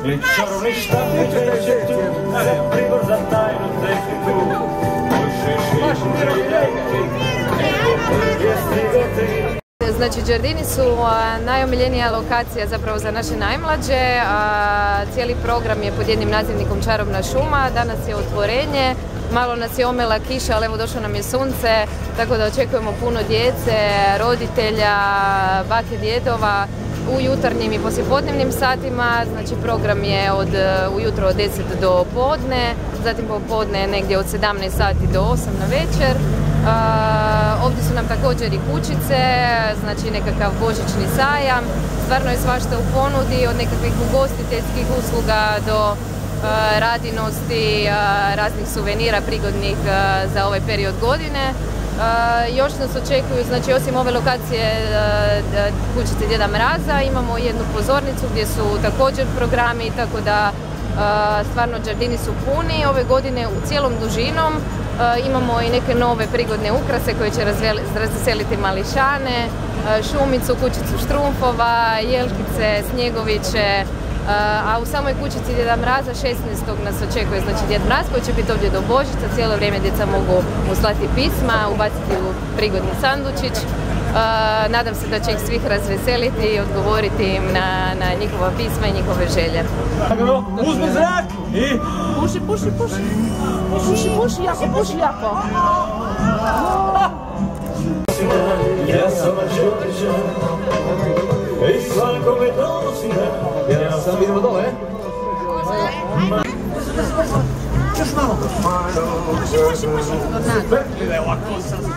Gled čarovni štapić kreće tu, za pribor za tajnu tehniku. Možeš Znači, Giardini su najomiljenija lokacija zapravo za naše najmlađe. Cijeli program je pod jednim nazivnikom Čarobna šuma. Danas je otvorenje, malo nas je omela kiša, ali evo došlo nam je sunce, tako da očekujemo puno djece, roditelja, bake, djedova u jutarnjim i poslijepodnevnim satima. Znači, program je ujutro od 10 do podne, zatim popodne negdje od 17 sati do 8 na večer. Ovdje su nam također i kućice, znači nekakav božićni sajam. Stvarno je svašta u ponudi, od nekakvih ugostiteljskih usluga do radinosti, raznih suvenira prigodnih za ovaj period godine. Još nas očekuju, znači osim ove lokacije kućice Djeda Mraza, imamo jednu pozornicu gdje su također programi, tako da stvarno Giardini su puni. Ove godine u cijelom dužinom imamo i neke nove prigodne ukrase koje će razveseliti mališane, šumicu, kućicu štrumfova, jelkice, snjegoviće. A u samoj kućici Djeda Mraza 16. nas očekuje, znači Djed Mraz koji će biti ovdje do Božića. Cijelo vrijeme djeca mogu mu slati pisma, ubaciti u prigodni sandučić. Nadam se da će ih svih razveseliti i odgovoriti im na njihova pisma i njihove želje. Uzmi zrak i... Puši, puši, puši. Puši, puši, jako, puši, jako. Ja sam Đorđe, i slanko me donosi na... Ja sam... Idemo dole, Još malo. Puši, puši, puši. Ide ovako.